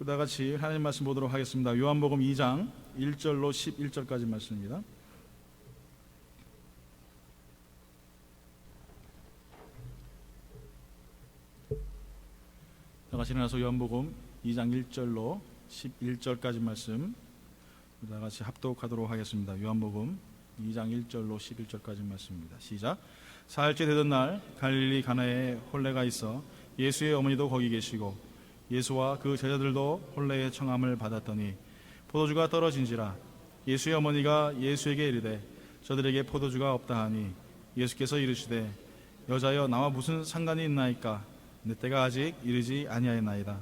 다 같이 하나님 말씀 보도록 하겠습니다. 요한복음 2장 1절로 11절까지 말씀입니다. 다 같이 일어나서 요한복음 2장 1절로 11절까지 말씀 다 같이 합독하도록 하겠습니다. 요한복음 2장 1절로 11절까지 말씀입니다. 시작. 사흘째 되던 날 갈릴리 가나에 혼례가 있어 예수의 어머니도 거기 계시고 예수와 그 제자들도 혼례의 청함을 받았더니 포도주가 떨어진지라. 예수의 어머니가 예수에게 이르되 저들에게 포도주가 없다 하니 예수께서 이르시되 여자여 나와 무슨 상관이 있나이까 내 때가 아직 이르지 아니하였나이다.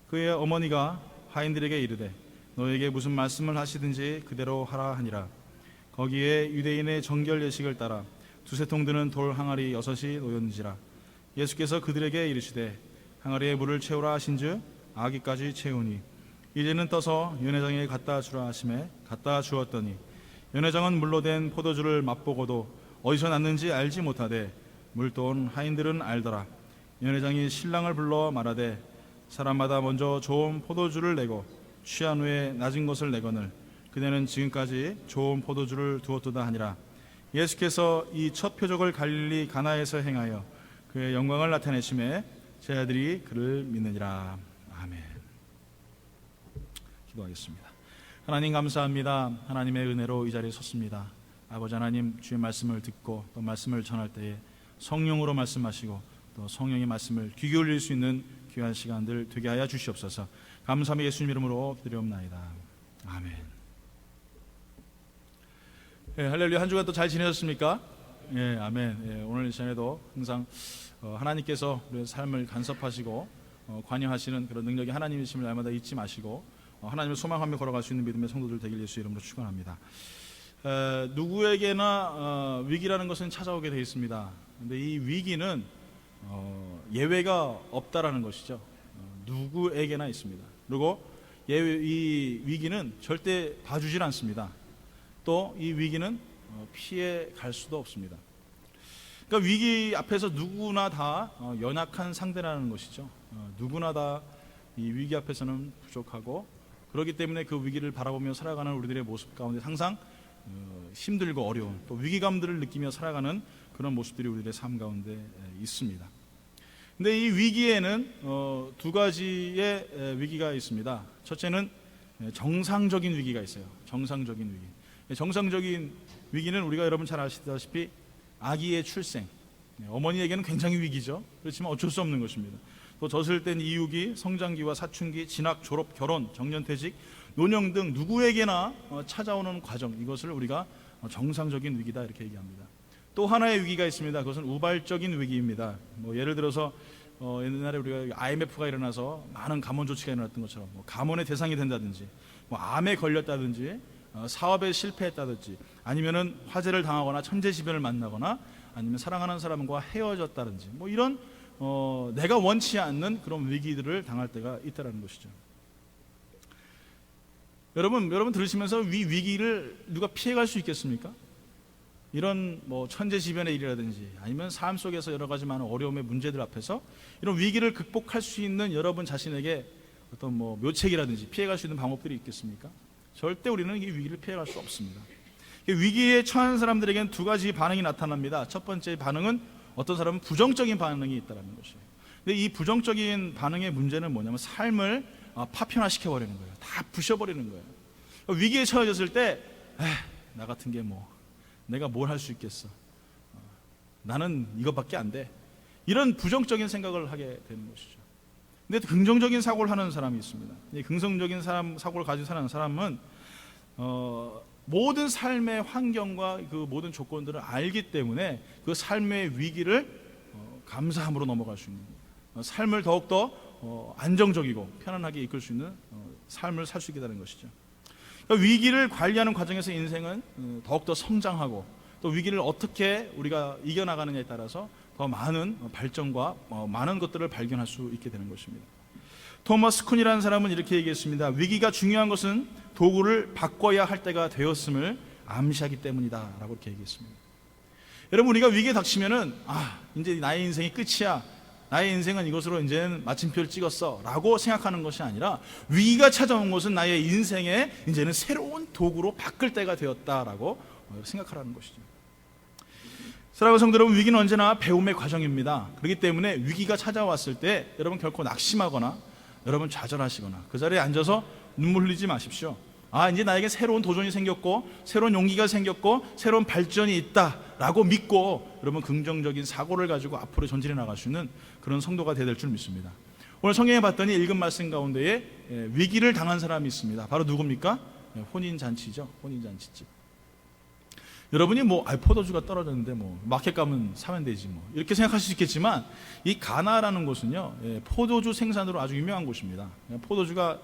그의 어머니가 하인들에게 이르되 너에게 무슨 말씀을 하시든지 그대로 하라 하니라. 거기에 유대인의 정결 예식을 따라 두세 통 드는 돌 항아리 6이 놓였는지라. 예수께서 그들에게 이르시되 항아리에 물을 채우라 하신즉 아기까지 채우니 이제는 떠서 연회장에 갖다 주라 하심에 갖다 주었더니 연회장은 물로 된 포도주를 맛보고도 어디서 났는지 알지 못하되 물돈 하인들은 알더라. 연회장이 신랑을 불러 말하되 사람마다 먼저 좋은 포도주를 내고 취한 후에 낮은 것을 내거늘 그대는 지금까지 좋은 포도주를 두었도다 하니라. 예수께서 이 첫 표적을 갈릴리 가나에서 행하여 그의 영광을 나타내심에 제자들이 그를 믿느니라. 아멘. 기도하겠습니다. 하나님 감사합니다. 하나님의 은혜로 이 자리에 섰습니다. 아버지 하나님, 주의 말씀을 듣고 또 말씀을 전할 때에 성령으로 말씀하시고 또 성령의 말씀을 귀 기울일 수 있는 귀한 시간들 되게 하여 주시옵소서. 감사함이 예수님 이름으로 기도드리옵나이다. 아멘. 할렐루야. 한 주간 또 잘 지내셨습니까? 아멘. 오늘 이 시간에도 항상 하나님께서 우리의 삶을 간섭하시고 관여하시는 그런 능력이 하나님이심을 날마다 잊지 마시고 하나님을 소망하며 걸어갈 수 있는 믿음의 성도들 되길 예수 이름으로 축원합니다. 누구에게나 위기라는 것은 찾아오게 되어 있습니다. 그런데 이 위기는 예외가 없다라는 것이죠. 누구에게나 있습니다. 그리고 이 위기는 절대 봐주질 않습니다. 또 이 위기는 피해 갈 수도 없습니다. 그러니까 위기 앞에서 누구나 다 연약한 상대라는 것이죠. 누구나 다 이 위기 앞에서는 부족하고 그렇기 때문에 그 위기를 바라보며 살아가는 우리들의 모습 가운데 항상 힘들고 어려운 또 위기감들을 느끼며 살아가는 그런 모습들이 우리들의 삶 가운데 있습니다. 근데 이 위기에는 두 가지의 위기가 있습니다. 첫째는 정상적인 위기가 있어요. 정상적인 위기. 정상적인 위기는 우리가 여러분 잘 아시다시피 아기의 출생, 어머니에게는 굉장히 위기죠. 그렇지만 어쩔 수 없는 것입니다. 또 젖을 이유기, 성장기와 사춘기, 진학, 졸업, 결혼, 정년퇴직, 노령 등 누구에게나 찾아오는 과정, 이것을 우리가 정상적인 위기다 이렇게 얘기합니다. 또 하나의 위기가 있습니다. 그것은 우발적인 위기입니다. 예를 들어서 옛날에 우리가 IMF가 일어나서 많은 감원 조치가 일어났던 것처럼 감원의 대상이 된다든지 암에 걸렸다든지 사업에 실패했다든지 아니면은 화재를 당하거나 천재지변을 만나거나 아니면 사랑하는 사람과 헤어졌다든지 이런 내가 원치 않는 그런 위기들을 당할 때가 있다라는 것이죠. 여러분 들으시면서 위기를 누가 피해갈 수 있겠습니까? 이런 천재지변의 일이라든지 아니면 삶 속에서 여러 가지 많은 어려움의 문제들 앞에서 이런 위기를 극복할 수 있는 여러분 자신에게 어떤 묘책이라든지 피해갈 수 있는 방법들이 있겠습니까? 절대 우리는 이 위기를 피해갈 수 없습니다. 위기에 처한 사람들에게는 두 가지 반응이 나타납니다. 첫 번째 반응은 어떤 사람은 부정적인 반응이 있다는 것이에요. 근데 이 부정적인 반응의 문제는 뭐냐면 삶을 파편화시켜버리는 거예요. 다 부셔버리는 거예요. 위기에 처해졌을 때 나 같은 게 내가 뭘 할 수 있겠어. 나는 이것밖에 안 돼. 이런 부정적인 생각을 하게 되는 것이죠. 근데 긍정적인 사고를 하는 사람이 있습니다. 이 긍정적인 사고를 가지고 사는 사람은 모든 삶의 환경과 그 모든 조건들을 알기 때문에 그 삶의 위기를 감사함으로 넘어갈 수 있는 삶을 더욱더 안정적이고 편안하게 이끌 수 있는 삶을 살 수 있게 되는 것이죠. 그러니까 위기를 관리하는 과정에서 인생은 더욱더 성장하고 또 위기를 어떻게 우리가 이겨나가느냐에 따라서 더 많은 발전과 많은 것들을 발견할 수 있게 되는 것입니다. 토마스 쿤이라는 사람은 이렇게 얘기했습니다. 위기가 중요한 것은 도구를 바꿔야 할 때가 되었음을 암시하기 때문이다 라고 이렇게 얘기했습니다. 여러분, 우리가 위기에 닥치면은 이제 나의 인생이 끝이야, 나의 인생은 이것으로 이제는 마침표를 찍었어 라고 생각하는 것이 아니라, 위기가 찾아온 것은 나의 인생에 이제는 새로운 도구로 바꿀 때가 되었다라고 생각하라는 것이죠. 사랑하는 성도 여러분, 위기는 언제나 배움의 과정입니다. 그렇기 때문에 위기가 찾아왔을 때 여러분 결코 낙심하거나 여러분 좌절하시거나 그 자리에 앉아서 눈물 흘리지 마십시오. 이제 나에게 새로운 도전이 생겼고 새로운 용기가 생겼고 새로운 발전이 있다라고 믿고 여러분 긍정적인 사고를 가지고 앞으로 전진해 나갈 수 있는 그런 성도가 되어야 될 줄 믿습니다. 오늘 성경에 봤더니 읽은 말씀 가운데에 위기를 당한 사람이 있습니다. 바로 누굽니까? 혼인잔치죠. 혼인잔치집. 여러분이 포도주가 떨어졌는데 마켓 가면 사면 되지 이렇게 생각하실 수 있겠지만, 이 가나라는 곳은요 포도주 생산으로 아주 유명한 곳입니다. 포도주가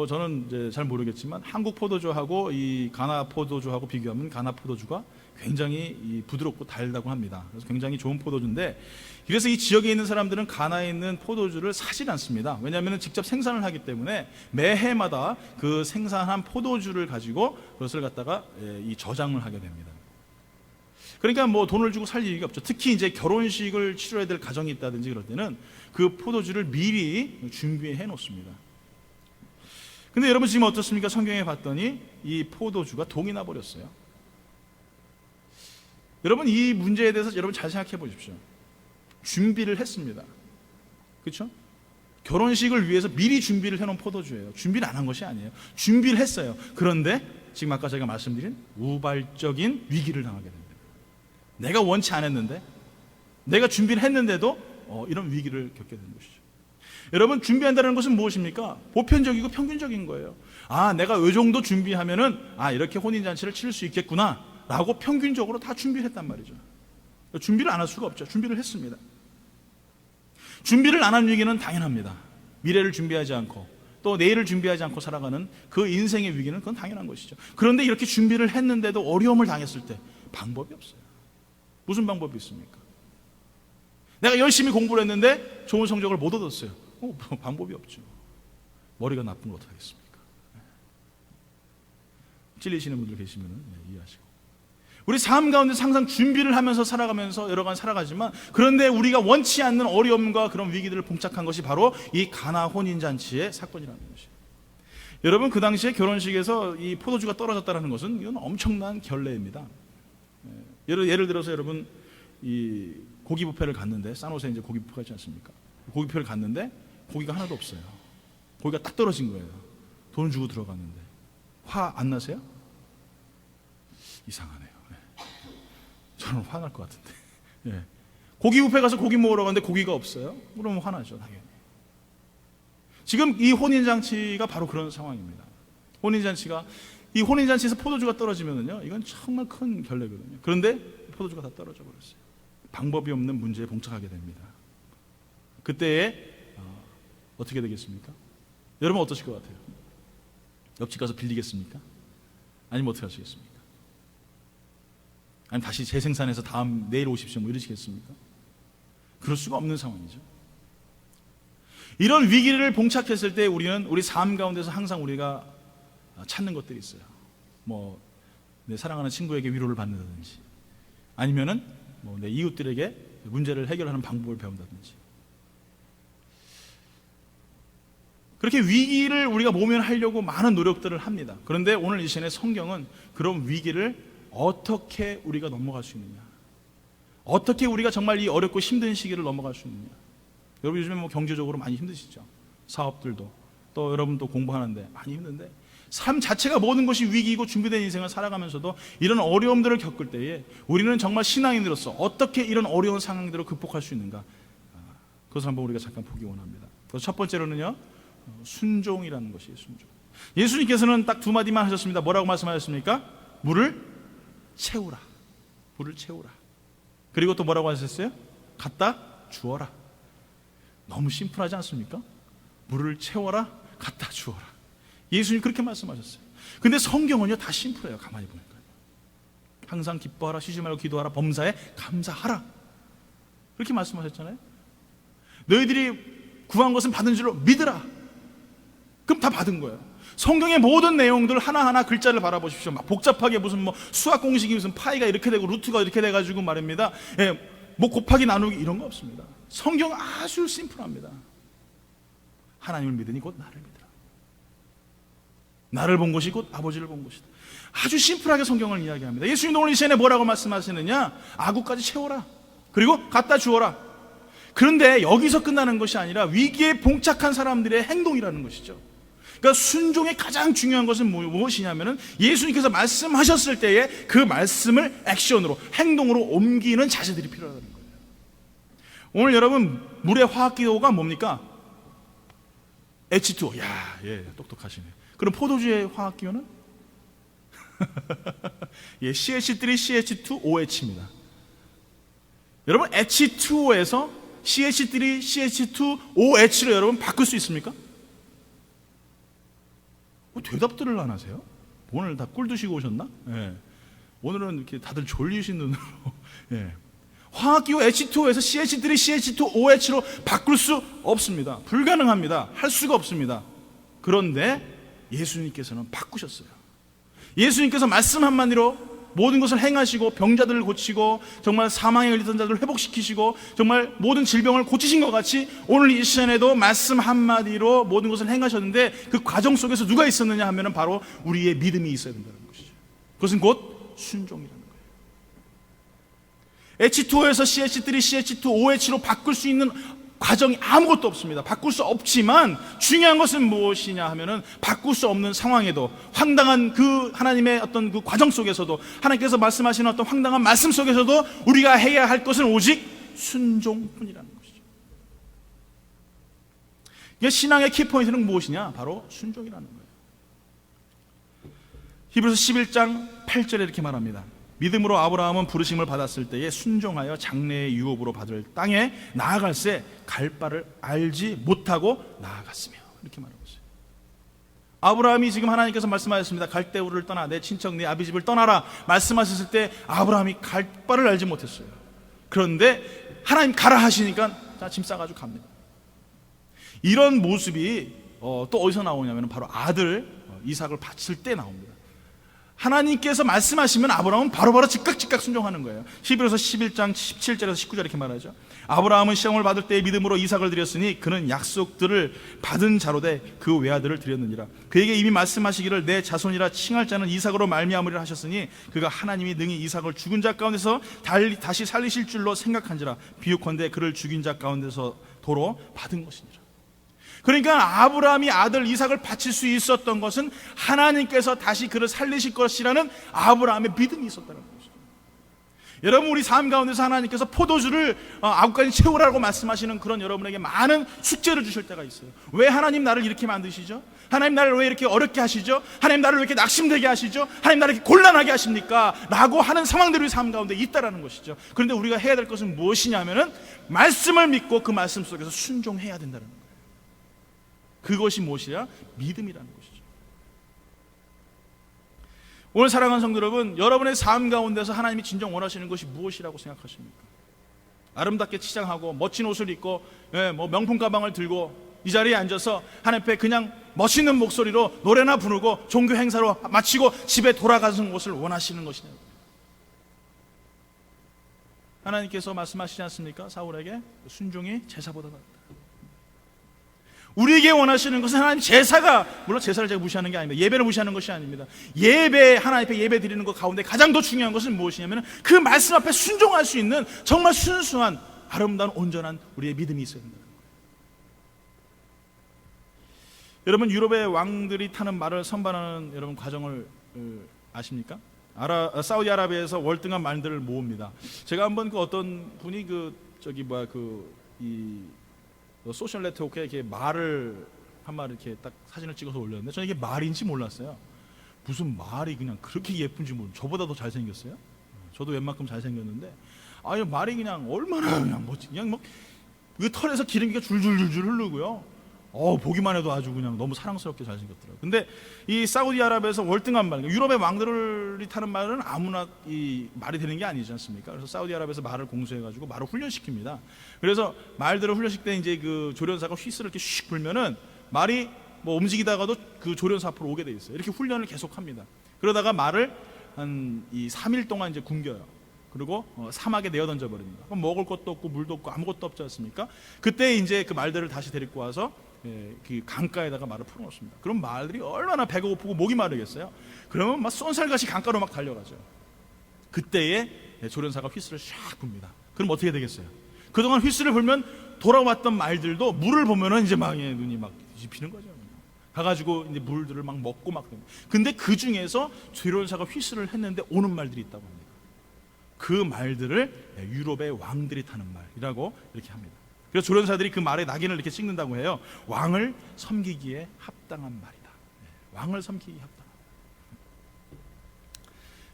저는 이제 잘 모르겠지만 한국 포도주하고 이 가나 포도주하고 비교하면 가나 포도주가 굉장히 부드럽고 달다고 합니다. 그래서 굉장히 좋은 포도주인데, 그래서 이 지역에 있는 사람들은 가나에 있는 포도주를 사질 않습니다. 왜냐하면 직접 생산을 하기 때문에 매해마다 그 생산한 포도주를 가지고 그것을 갖다가 이 저장을 하게 됩니다. 그러니까 돈을 주고 살 일이 없죠. 특히 이제 결혼식을 치러야 될 가정이 있다든지 그럴 때는 그 포도주를 미리 준비해 놓습니다. 근데 여러분 지금 어떻습니까? 성경에 봤더니 이 포도주가 동이 나 버렸어요. 여러분 이 문제에 대해서 여러분 잘 생각해 보십시오. 준비를 했습니다. 그렇죠? 결혼식을 위해서 미리 준비를 해놓은 포도주예요. 준비를 안 한 것이 아니에요. 준비를 했어요. 그런데 지금 아까 제가 말씀드린 우발적인 위기를 당하게 됩니다. 내가 원치 않았는데, 내가 준비를 했는데도 이런 위기를 겪게 되는 것이죠. 여러분 준비한다는 것은 무엇입니까? 보편적이고 평균적인 거예요. 내가 이 정도 준비하면은 이렇게 혼인잔치를 치를 수 있겠구나 라고 평균적으로 다 준비를 했단 말이죠. 준비를 안 할 수가 없죠. 준비를 했습니다. 준비를 안 한 위기는 당연합니다. 미래를 준비하지 않고 또 내일을 준비하지 않고 살아가는 그 인생의 위기는 그건 당연한 것이죠. 그런데 이렇게 준비를 했는데도 어려움을 당했을 때 방법이 없어요. 무슨 방법이 있습니까? 내가 열심히 공부를 했는데 좋은 성적을 못 얻었어요. 방법이 없죠. 머리가 나쁜 걸 어떻게 하겠습니까? 찔리시는 분들 계시면 이해하시고, 우리 삶 가운데 항상 준비를 하면서 살아가면서 여러 가지 살아가지만, 그런데 우리가 원치 않는 어려움과 그런 위기들을 봉착한 것이 바로 이 가나 혼인잔치의 사건이라는 것이에요. 여러분 그 당시에 결혼식에서 이 포도주가 떨어졌다는 것은 이건 엄청난 결례입니다. 예를 들어서 여러분 이 고기 뷔페를 갔는데, 산호세 이제 고기 뷔페가 있지 않습니까? 고기 뷔페를 갔는데 고기가 하나도 없어요. 고기가 딱 떨어진 거예요. 돈 주고 들어갔는데 화 안 나세요? 이상하네요. 저는 화날 것 같은데. 고기 뷔페 가서 고기 먹으러 갔는데 고기가 없어요? 그러면 화나죠, 당연히. 지금 이 혼인잔치가 바로 그런 상황입니다. 이 혼인잔치에서 포도주가 떨어지면은요, 이건 정말 큰 결례거든요. 그런데 포도주가 다 떨어져 버렸어요. 방법이 없는 문제에 봉착하게 됩니다. 그때에 어떻게 되겠습니까? 여러분 어떠실 것 같아요? 옆집 가서 빌리겠습니까? 아니면 어떻게 하시겠습니까? 아니면 다시 재생산해서 내일 오십시오 이러시겠습니까? 그럴 수가 없는 상황이죠. 이런 위기를 봉착했을 때 우리는 우리 삶 가운데서 항상 우리가 찾는 것들이 있어요. 내 사랑하는 친구에게 위로를 받는다든지, 아니면은 내 이웃들에게 문제를 해결하는 방법을 배운다든지. 그렇게 위기를 우리가 모면하려고 많은 노력들을 합니다. 그런데 오늘 이 시간에 성경은 그런 위기를 어떻게 우리가 넘어갈 수 있느냐, 어떻게 우리가 정말 이 어렵고 힘든 시기를 넘어갈 수 있느냐. 여러분 요즘에 경제적으로 많이 힘드시죠? 사업들도, 또 여러분도 공부하는데 많이 힘든데, 삶 자체가 모든 것이 위기이고 준비된 인생을 살아가면서도 이런 어려움들을 겪을 때에 우리는 정말 신앙인으로서 어떻게 이런 어려운 상황들을 극복할 수 있는가, 그것을 한번 우리가 잠깐 보기 원합니다. 그래서 첫 번째로는요, 순종이라는 것이에요. 순종. 예수님께서는 딱 두 마디만 하셨습니다. 뭐라고 말씀하셨습니까? 물을 채우라. 물을 채우라. 그리고 또 뭐라고 하셨어요? 갖다 주어라. 너무 심플하지 않습니까? 물을 채워라, 갖다 주어라. 예수님 그렇게 말씀하셨어요. 근데 성경은요 다 심플해요. 가만히 보니까 항상 기뻐하라, 쉬지 말고 기도하라, 범사에 감사하라, 그렇게 말씀하셨잖아요. 너희들이 구한 것은 받은 줄로 믿으라. 그럼 다 받은 거예요. 성경의 모든 내용들 하나하나 글자를 바라보십시오. 막 복잡하게 무슨 수학 공식이 무슨 파이가 이렇게 되고 루트가 이렇게 돼가지고 말입니다. 곱하기 나누기 이런 거 없습니다. 성경 아주 심플합니다. 하나님을 믿으니 곧 나를 믿으라. 나를 본 것이 곧 아버지를 본 것이다. 아주 심플하게 성경을 이야기합니다. 예수님 오늘 이 시간에 뭐라고 말씀하시느냐? 아구까지 채워라. 그리고 갖다 주어라. 그런데 여기서 끝나는 것이 아니라 위기에 봉착한 사람들의 행동이라는 것이죠. 그러니까 순종의 가장 중요한 것은 무엇이냐면은 예수님께서 말씀하셨을 때에 그 말씀을 액션으로, 행동으로 옮기는 자세들이 필요하다는 거예요. 오늘 여러분, 물의 화학기호가 뭡니까? H2O. 야, 예, 똑똑하시네. 그럼 포도주의 화학기호는? 예, CH3CH2OH입니다. 여러분, H2O에서 CH3CH2OH로 여러분 바꿀 수 있습니까? 대답들을 안 하세요? 오늘 다 꿀 드시고 오셨나? 예. 오늘은 이렇게 다들 졸리신 눈으로. 예. 화학기호 H2O에서 CH3CH2OH로 바꿀 수 없습니다. 불가능합니다. 할 수가 없습니다. 그런데 예수님께서는 바꾸셨어요. 예수님께서 말씀 한마디로 모든 것을 행하시고 병자들을 고치고 정말 사망에 걸리던 자들을 회복시키시고 정말 모든 질병을 고치신 것 같이 오늘 이 시간에도 말씀 한마디로 모든 것을 행하셨는데 그 과정 속에서 누가 있었느냐 하면 바로 우리의 믿음이 있어야 된다는 것이죠. 그것은 곧 순종이라는 거예요. H2O에서 CH3CH2OH로 바꿀 수 있는 과정이 아무것도 없습니다. 바꿀 수 없지만 중요한 것은 무엇이냐 하면은 바꿀 수 없는 상황에도 황당한 그 하나님의 어떤 그 과정 속에서도 하나님께서 말씀하시는 어떤 황당한 말씀 속에서도 우리가 해야 할 것은 오직 순종뿐이라는 것이죠. 이게 신앙의 키포인트는 무엇이냐? 바로 순종이라는 거예요. 히브리서 11장 8절에 이렇게 말합니다. 믿음으로 아브라함은 부르심을 받았을 때에 순종하여 장래의 유업으로 받을 땅에 나아갈새 갈 바를 알지 못하고 나아갔으며, 이렇게 말하고 있어요. 아브라함이 지금 하나님께서 말씀하셨습니다. 갈대우를 떠나 내 친척 내 아비 집을 떠나라 말씀하셨을 때 아브라함이 갈 바를 알지 못했어요. 그런데 하나님 가라 하시니까 자, 짐 싸가지고 갑니다. 이런 모습이 또 어디서 나오냐면 바로 아들 이삭을 바칠 때 나옵니다. 하나님께서 말씀하시면 아브라함은 바로바로 즉각 순종하는 거예요. 히브리서 11장 17절에서 19절 이렇게 말하죠. 아브라함은 시험을 받을 때에 믿음으로 이삭을 드렸으니 그는 약속들을 받은 자로 돼 그 외아들을 드렸느니라. 그에게 이미 말씀하시기를 내 자손이라 칭할 자는 이삭으로 말미암으리라 하셨으니 그가 하나님이 능히 이삭을 죽은 자 가운데서 다시 살리실 줄로 생각한지라. 비유컨대 그를 죽인 자 가운데서 도로 받은 것이니라. 그러니까 아브라함이 아들 이삭을 바칠 수 있었던 것은 하나님께서 다시 그를 살리실 것이라는 아브라함의 믿음이 있었다는 것이죠. 여러분, 우리 삶 가운데서 하나님께서 포도주를 아구까지 채우라고 말씀하시는 그런 여러분에게 많은 숙제를 주실 때가 있어요. 왜 하나님 나를 이렇게 만드시죠? 하나님 나를 왜 이렇게 어렵게 하시죠? 하나님 나를 왜 이렇게 낙심되게 하시죠? 하나님 나를 이렇게 곤란하게 하십니까? 라고 하는 상황들이 우리 삶 가운데 있다라는 것이죠. 그런데 우리가 해야 될 것은 무엇이냐면은 말씀을 믿고 그 말씀 속에서 순종해야 된다는 거예요. 그것이 무엇이냐? 믿음이라는 것이죠. 오늘 사랑하는 성도 여러분, 여러분의 삶 가운데서 하나님이 진정 원하시는 것이 무엇이라고 생각하십니까? 아름답게 치장하고 멋진 옷을 입고 명품 가방을 들고 이 자리에 앉아서 하나님 앞에 그냥 멋있는 목소리로 노래나 부르고 종교 행사로 마치고 집에 돌아가는 것을 원하시는 것이냐? 하나님께서 말씀하시지 않습니까? 사울에게 순종이 제사보다 낫다. 우리에게 원하시는 것은 하나님 제사가, 물론 제사를 제가 무시하는 게 아닙니다. 예배를 무시하는 것이 아닙니다. 예배, 하나님 앞에 예배 드리는 것 가운데 가장 더 중요한 것은 무엇이냐면 그 말씀 앞에 순종할 수 있는 정말 순수한 아름다운 온전한 우리의 믿음이 있어야 된다는 거예요. 여러분, 유럽의 왕들이 타는 말을 선반하는 여러분 과정을 아십니까? 사우디아라비아에서 월등한 말들을 모읍니다. 제가 한번 그 어떤 분이 소셜 네트워크에 이렇게 말을 한 마리 이렇게 딱 사진을 찍어서 올렸는데 저는 이게 말인지 몰랐어요. 무슨 말이 그냥 그렇게 예쁜지 모르고 저보다 더 잘생겼어요. 저도 웬만큼 잘생겼는데 말이 그냥 얼마나 그냥 멋지, 그냥 뭐 그 털에서 기름기가 줄줄줄줄 흐르고요. 보기만 해도 아주 그냥 너무 사랑스럽게 잘생겼더라고요. 근데 이 사우디아라비아에서 월등한 말, 유럽의 왕들이 타는 말은 아무나 이 말이 되는 게 아니지 않습니까? 그래서 사우디아라비아에서 말을 공수해가지고 말을 훈련시킵니다. 그래서 말들을 훈련시킬 때 이제 그 조련사가 휘스를 이렇게 슉 불면은 말이 뭐 움직이다가도 그 조련사 앞으로 오게 돼 있어요. 이렇게 훈련을 계속합니다. 그러다가 말을 한 3일 동안 이제 굶겨요. 그리고 사막에 내어 던져 버립니다. 그럼 먹을 것도 없고 물도 없고 아무것도 없지 않습니까? 그때 이제 그 말들을 다시 데리고 와서 그 강가에다가 말을 풀어놓습니다. 그럼 말들이 얼마나 배가 고프고 목이 마르겠어요. 그러면 막 쏜살같이 강가로 막 달려가죠. 그때에 조련사가 휘슬을 샥 붑니다. 그럼 어떻게 되겠어요? 그동안 휘슬을 불면 돌아왔던 말들도 물을 보면은 이제 막 눈이 막 뒤집히는 거죠. 가가지고 이제 물들을 막 먹고 막. 근데 그 중에서 조련사가 휘슬을 했는데 오는 말들이 있다고 합니다. 그 말들을 유럽의 왕들이 타는 말이라고 이렇게 합니다. 그래서 조련사들이 그 말에 낙인을 이렇게 찍는다고 해요. 왕을 섬기기에 합당한 말이다. 왕을 섬기기에 합당한.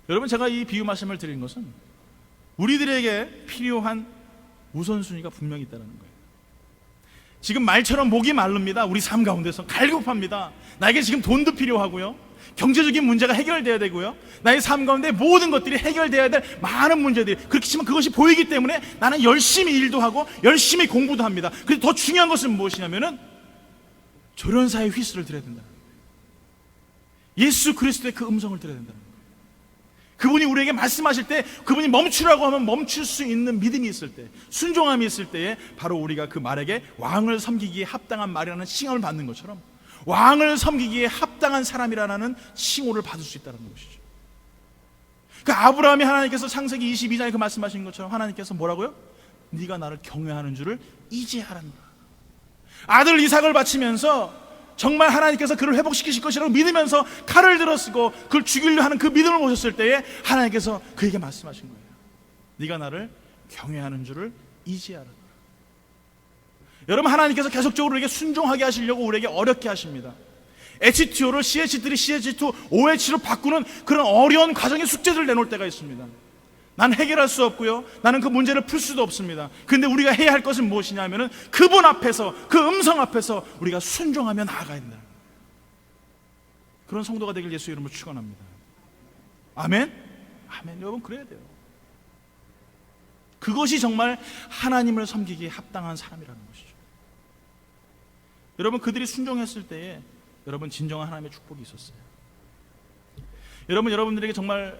여러분, 제가 이 비유 말씀을 드린 것은 우리들에게 필요한 우선순위가 분명히 있다는 거예요. 지금 말처럼 목이 마릅니다. 우리 삶 가운데서 갈급합니다. 나에게 지금 돈도 필요하고요, 경제적인 문제가 해결돼야 되고요, 나의 삶 가운데 모든 것들이 해결돼야 될 많은 문제들이, 그렇지만 그것이 보이기 때문에 나는 열심히 일도 하고 열심히 공부도 합니다. 그런데 더 중요한 것은 무엇이냐면은 조련사의 휘슬을 들어야 된다는 거예요. 예수 그리스도의 그 음성을 들어야 된다는 거예요. 그분이 우리에게 말씀하실 때, 그분이 멈추라고 하면 멈출 수 있는 믿음이 있을 때, 순종함이 있을 때에 바로 우리가 그 말에게 왕을 섬기기에 합당한 말이라는 칭함을 받는 것처럼 왕을 섬기기에 합당한 사람이라는 칭호를 받을 수 있다는 것이죠. 그 아브라함이 하나님께서 창세기 22장에 그 말씀하신 것처럼 하나님께서 뭐라고요? 네가 나를 경외하는 줄을 이제 알았노라. 아들 이삭을 바치면서 정말 하나님께서 그를 회복시키실 것이라고 믿으면서 칼을 들어쓰고 그를 죽이려 하는 그 믿음을 보셨을 때에 하나님께서 그에게 말씀하신 거예요. 네가 나를 경외하는 줄을 이제 알았노라. 여러분, 하나님께서 계속적으로 우리에게 순종하게 하시려고 우리에게 어렵게 하십니다. H2O를 CH3, CH2, OH로 바꾸는 그런 어려운 과정의 숙제들을 내놓을 때가 있습니다. 난 해결할 수 없고요, 나는 그 문제를 풀 수도 없습니다. 그런데 우리가 해야 할 것은 무엇이냐 하면은 그분 앞에서, 그 음성 앞에서 우리가 순종하며 나아가야 된다. 그런 성도가 되길 예수 이름으로 축원합니다. 아멘? 아멘. 여러분, 그래야 돼요. 그것이 정말 하나님을 섬기기에 합당한 사람이라는 것이죠. 여러분, 그들이 순종했을 때에 여러분 진정한 하나님의 축복이 있었어요. 여러분, 여러분들에게 정말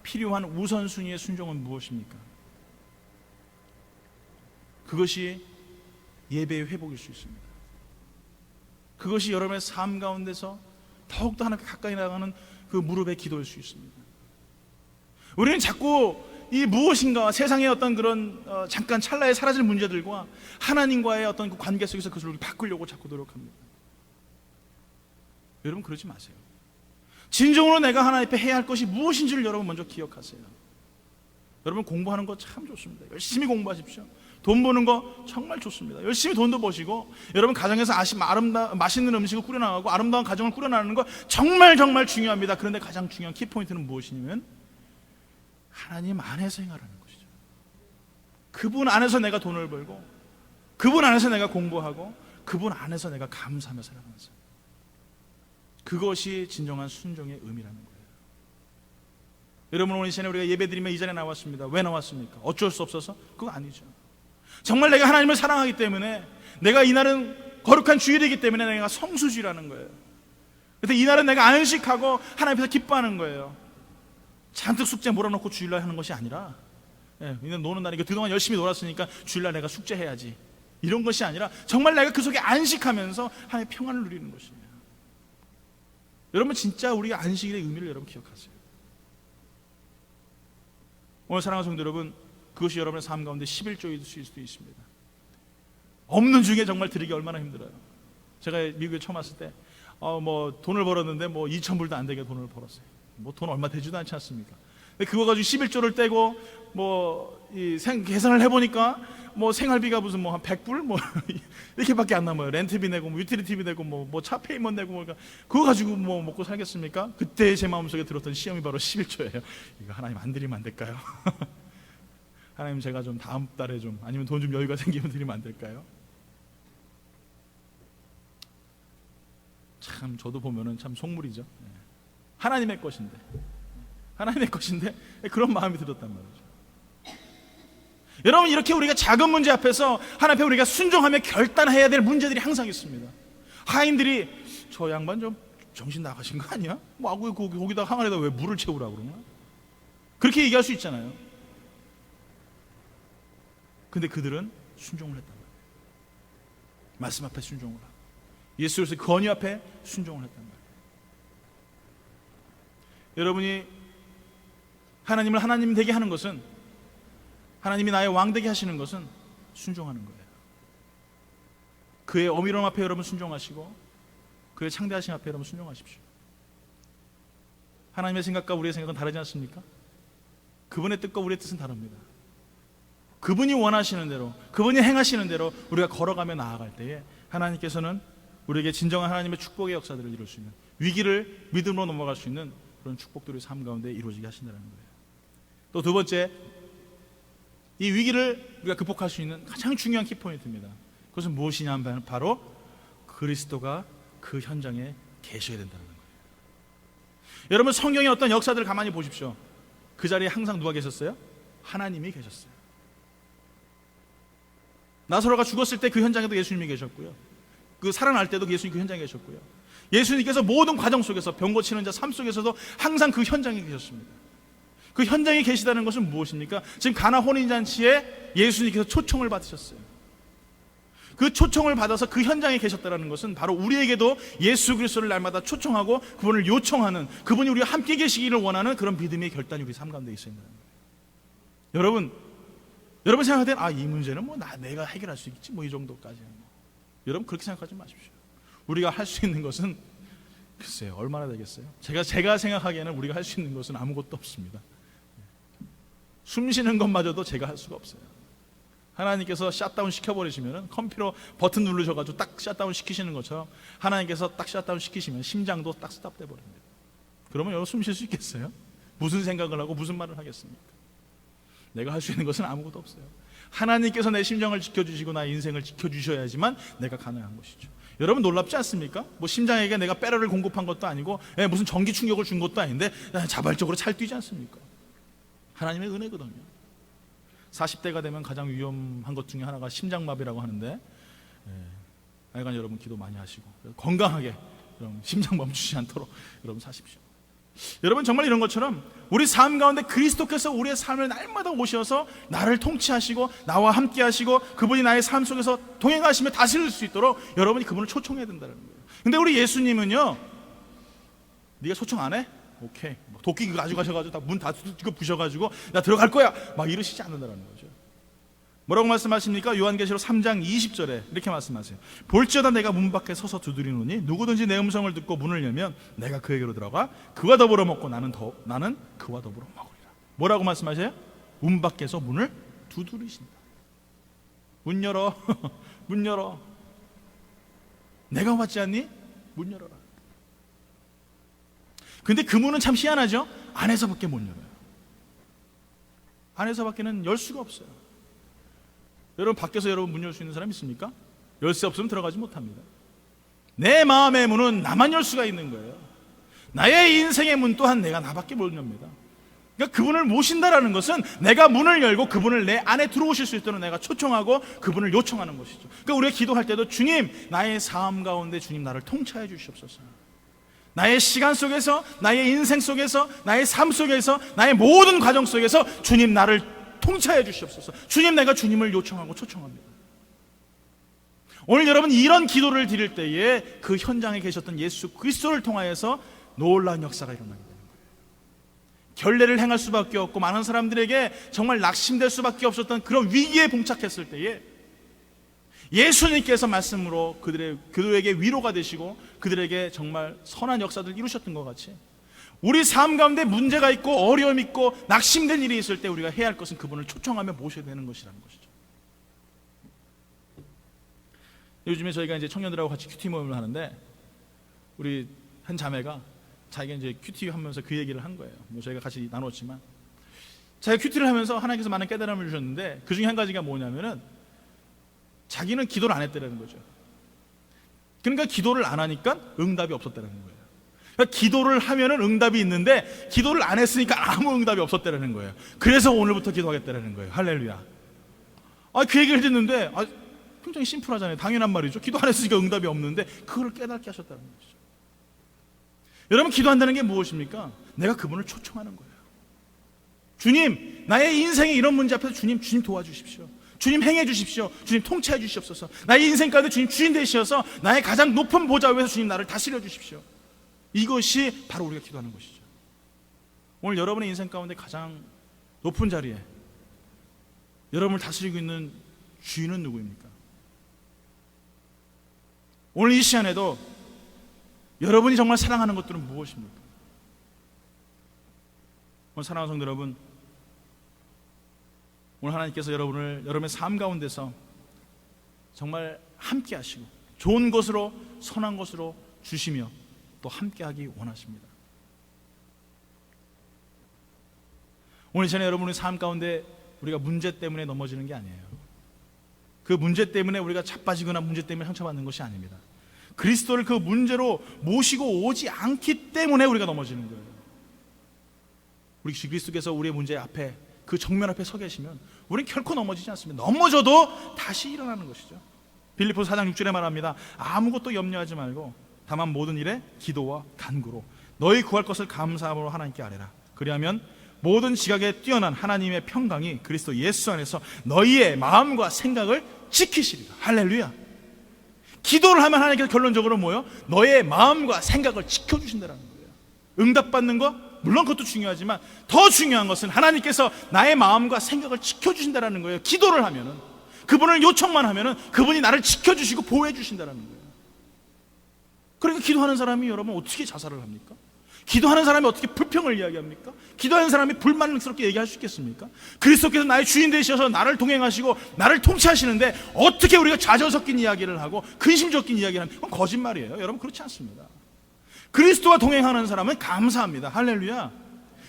필요한 우선순위의 순종은 무엇입니까? 그것이 예배의 회복일 수 있습니다. 그것이 여러분의 삶 가운데서 더욱더 하나님께 가까이 나가는 그 무릎의 기도일 수 있습니다. 우리는 자꾸 이 무엇인가, 세상의 어떤 그런 잠깐 찰나에 사라질 문제들과 하나님과의 어떤 그 관계 속에서 그것을 바꾸려고 자꾸 노력합니다. 여러분, 그러지 마세요. 진정으로 내가 하나님 앞에 해야 할 것이 무엇인지를 여러분 먼저 기억하세요. 여러분, 공부하는 거 참 좋습니다. 열심히 공부하십시오. 돈 버는 거 정말 좋습니다. 열심히 돈도 버시고, 여러분 가정에서 맛있는 음식을 꾸려나가고 아름다운 가정을 꾸려나가는 거 정말 정말 중요합니다. 그런데 가장 중요한 키포인트는 무엇이냐면 하나님 안에서 행하라는 것이죠. 그분 안에서 내가 돈을 벌고, 그분 안에서 내가 공부하고, 그분 안에서 내가 감사하며 살아가면서, 그것이 진정한 순종의 의미라는 거예요. 여러분, 오늘 이 시간에 우리가 예배드리며 이 자리에 나왔습니다. 왜 나왔습니까? 어쩔 수 없어서? 그거 아니죠. 정말 내가 하나님을 사랑하기 때문에, 내가 이날은 거룩한 주일이기 때문에 내가 성수주의라는 거예요. 그런데 이날은 내가 안식하고 하나님 앞에서 기뻐하는 거예요. 잔뜩 숙제 몰아놓고 주일날 하는 것이 아니라, 이날 노는 날이니까 그동안 열심히 놀았으니까 주일날 내가 숙제해야지, 이런 것이 아니라 정말 내가 그 속에 안식하면서 하나님의 평안을 누리는 것이에요. 여러분, 진짜 우리가 안식일의 의미를 여러분 기억하세요. 오늘 사랑하는 성도 여러분, 그것이 여러분의 삶 가운데 11조일 수도 있습니다. 없는 중에 정말 드리기 얼마나 힘들어요. 제가 미국에 처음 왔을 때 돈을 벌었는데 2,000불도 안 되게 돈을 벌었어요. 돈 얼마 되지도 않지 않습니까? 근데 그거 가지고 11조를 떼고 계산을 해보니까 생활비가 무슨 한 100불 이렇게밖에 안 남아요. 렌트비 내고 유틸리티비 내고 차 페이먼트 내고 그러니까 그거 가지고 먹고 살겠습니까? 그때 제 마음속에 들었던 시험이 바로 11조예요. 이거 하나님 안 드리면 안 될까요? 하나님, 제가 좀 다음 달에 좀, 아니면 돈 좀 여유가 생기면 드리면 안 될까요? 참, 저도 보면은 참 속물이죠. 하나님의 것인데 그런 마음이 들었단 말이죠. 여러분, 이렇게 우리가 작은 문제 앞에서 하나님 앞에 우리가 순종하며 결단해야 될 문제들이 항상 있습니다. 하인들이 저 양반 좀 정신 나가신 거 아니야? 거기다 항아리에다 왜 물을 채우라고 그러나? 그렇게 얘기할 수 있잖아요. 근데 그들은 순종을 했단 말이에요. 말씀 앞에 순종을 하고 예수 그리스도의 권위 앞에 순종을 했단 말이에요. 여러분이 하나님을 하나님 되게 하는 것은, 하나님이 나의 왕 되게 하시는 것은 순종하는 거예요. 그의 어미름 앞에 여러분 순종하시고 그의 창대하심 앞에 여러분 순종하십시오. 하나님의 생각과 우리의 생각은 다르지 않습니까? 그분의 뜻과 우리의 뜻은 다릅니다. 그분이 원하시는 대로, 그분이 행하시는 대로 우리가 걸어가며 나아갈 때에 하나님께서는 우리에게 진정한 하나님의 축복의 역사들을 이룰 수 있는, 위기를 믿음으로 넘어갈 수 있는 그런 축복들이 삶 가운데 이루어지게 하신다는 거예요. 또 두 번째, 이 위기를 우리가 극복할 수 있는 가장 중요한 키포인트입니다. 그것은 무엇이냐 하면 바로 그리스도가 그 현장에 계셔야 된다는 거예요. 여러분, 성경의 어떤 역사들을 가만히 보십시오. 그 자리에 항상 누가 계셨어요? 하나님이 계셨어요. 나사로가 죽었을 때 그 현장에도 예수님이 계셨고요, 그 살아날 때도 예수님이 그 현장에 계셨고요, 예수님께서 모든 과정 속에서, 병 고치는 자 삶 속에서도 항상 그 현장에 계셨습니다. 그 현장에 계시다는 것은 무엇입니까? 지금 가나 혼인잔치에 예수님께서 초청을 받으셨어요. 그 초청을 받아서 그 현장에 계셨다는 것은 바로 우리에게도 예수 그리스도를 날마다 초청하고 그분을 요청하는, 그분이 우리와 함께 계시기를 원하는 그런 믿음의 결단이 우리 삶 가운데 있어야 된다는 거예요. 여러분 생각할 때는 이 문제는 내가 해결할 수 있겠지, 이 정도까지는. 여러분 그렇게 생각하지 마십시오. 우리가 할 수 있는 것은 글쎄요, 얼마나 되겠어요? 제가 생각하기에는 우리가 할 수 있는 것은 아무것도 없습니다. 숨 쉬는 것마저도 제가 할 수가 없어요. 하나님께서 샷다운 시켜버리시면, 컴퓨터 버튼 누르셔가지고 딱 샷다운 시키시는 것처럼 하나님께서 딱 샷다운 시키시면 심장도 딱 스탑돼 버립니다. 그러면 여러분 숨 쉴 수 있겠어요? 무슨 생각을 하고 무슨 말을 하겠습니까? 내가 할 수 있는 것은 아무것도 없어요. 하나님께서 내 심장을 지켜주시고 나의 인생을 지켜주셔야지만 내가 가능한 것이죠. 여러분 놀랍지 않습니까? 심장에게 내가 빼러를 공급한 것도 아니고 무슨 전기 충격을 준 것도 아닌데 자발적으로 잘 뛰지 않습니까? 하나님의 은혜거든요. 40대가 되면 가장 위험한 것 중에 하나가 심장마비라고 하는데, 하여간 여러분 기도 많이 하시고 건강하게 여러분 심장 멈추지 않도록 여러분 사십시오. 여러분 정말 이런 것처럼 우리 삶 가운데 그리스도께서 우리의 삶을 날마다 오셔서 나를 통치하시고 나와 함께 하시고 그분이 나의 삶 속에서 동행하시며 다스릴 수 있도록 여러분이 그분을 초청해야 된다는 거예요. 근데 우리 예수님은요, 네가 초청 안 해? 오케이, 도끼 가져가셔가지고 다 문 다 부셔가지고 나 들어갈 거야 막 이러시지 않는다는 거죠. 뭐라고 말씀하십니까? 요한계시록 3장 20절에 이렇게 말씀하세요. 볼지어다 내가 문 밖에 서서 두드리노니 누구든지 내 음성을 듣고 문을 열면 내가 그에게로 들어가 그와 더불어 먹고 나는 그와 더불어 먹으리라. 뭐라고 말씀하세요? 문 밖에서 문을 두드리신다. 문 열어 문 열어. 내가 왔지 않니? 문 열어라. 근데 그 문은 참 희한하죠? 안에서밖에 못 열어요. 안에서밖에는 열 수가 없어요. 여러분 밖에서 여러분 문 열 수 있는 사람 있습니까? 열쇠 없으면 들어가지 못합니다. 내 마음의 문은 나만 열 수가 있는 거예요. 나의 인생의 문 또한 내가 나밖에 못 엽니다. 그러니까 그분을 모신다라는 것은 내가 문을 열고 그분을 내 안에 들어오실 수 있도록 내가 초청하고 그분을 요청하는 것이죠. 그러니까 우리가 기도할 때도 주님, 나의 삶 가운데 주님 나를 통치해 주시옵소서. 나의 시간 속에서, 나의 인생 속에서, 나의 삶 속에서, 나의 모든 과정 속에서 주님 나를 통치해 주시옵소서. 주님, 내가 주님을 요청하고 초청합니다. 오늘 여러분 이런 기도를 드릴 때에 그 현장에 계셨던 예수 그리스도를 통하여서 놀라운 역사가 일어나게 됩니다. 결례를 행할 수밖에 없고 많은 사람들에게 정말 낙심될 수밖에 없었던 그런 위기에 봉착했을 때에 예수님께서 말씀으로 그들에게 위로가 되시고 그들에게 정말 선한 역사들을 이루셨던 것 같이 우리 삶 가운데 문제가 있고 어려움이 있고 낙심된 일이 있을 때 우리가 해야 할 것은 그분을 초청하며 모셔야 되는 것이라는 것이죠. 요즘에 저희가 이제 청년들하고 같이 큐티 모임을 하는데 우리 한 자매가 자기가 이제 큐티 하면서 그 얘기를 한 거예요. 저희가 같이 나눴지만 자기가 큐티를 하면서 하나님께서 많은 깨달음을 주셨는데 그 중에 한 가지가 뭐냐면은 자기는 기도를 안 했다는 거죠. 그러니까 기도를 안 하니까 응답이 없었다는 거예요. 그러니까 기도를 하면은 응답이 있는데 기도를 안 했으니까 아무 응답이 없었다는 거예요. 그래서 오늘부터 기도하겠다는 거예요. 할렐루야. 그 얘기를 듣는데 굉장히 심플하잖아요. 당연한 말이죠. 기도 안 했으니까 응답이 없는데 그걸 깨닫게 하셨다는 것이죠. 여러분 기도한다는 게 무엇입니까? 내가 그분을 초청하는 거예요. 주님, 나의 인생에 이런 문제 앞에서 주님 도와주십시오. 주님 행해 주십시오. 주님 통치해 주시옵소서. 나의 인생 가운데 주님 주인 되시어서 나의 가장 높은 보좌 위에서 주님 나를 다스려 주십시오. 이것이 바로 우리가 기도하는 것이죠. 오늘 여러분의 인생 가운데 가장 높은 자리에 여러분을 다스리고 있는 주인은 누구입니까? 오늘 이 시간에도 여러분이 정말 사랑하는 것들은 무엇입니까? 오늘 사랑하는 성도 여러분, 오늘 하나님께서 여러분의 삶 가운데서 정말 함께 하시고 좋은 것으로 선한 것으로 주시며 또 함께 하기 원하십니다. 오늘 이 시간에 여러분의 삶 가운데 우리가 문제 때문에 넘어지는 게 아니에요. 그 문제 때문에 우리가 자빠지거나 문제 때문에 상처받는 것이 아닙니다. 그리스도를 그 문제로 모시고 오지 않기 때문에 우리가 넘어지는 거예요. 우리 그리스도께서 우리의 문제 앞에 그 정면 앞에 서 계시면 우리는 결코 넘어지지 않습니다. 넘어져도 다시 일어나는 것이죠. 빌립보서 4장 6절에 말합니다. 아무것도 염려하지 말고 다만 모든 일에 기도와 간구로 너희 구할 것을 감사함으로 하나님께 아뢰라. 그리하면 모든 지각에 뛰어난 하나님의 평강이 그리스도 예수 안에서 너희의 마음과 생각을 지키시리라. 할렐루야. 기도를 하면 하나님께서 결론적으로 뭐예요? 너의 마음과 생각을 지켜주신다는 거예요. 응답받는 거 물론 그것도 중요하지만 더 중요한 것은 하나님께서 나의 마음과 생각을 지켜주신다는 거예요. 기도를 하면은, 그분을 요청만 하면은 그분이 나를 지켜주시고 보호해 주신다는 거예요. 그러니까 기도하는 사람이 여러분 어떻게 자살을 합니까? 기도하는 사람이 어떻게 불평을 이야기합니까? 기도하는 사람이 불만스럽게 얘기할 수 있겠습니까? 그리스도께서 나의 주인 되셔서 나를 동행하시고 나를 통치하시는데 어떻게 우리가 좌절 섞인 이야기를 하고 근심 섞인 이야기를 하면 그건 거짓말이에요. 여러분 그렇지 않습니다. 그리스도와 동행하는 사람은 감사합니다. 할렐루야.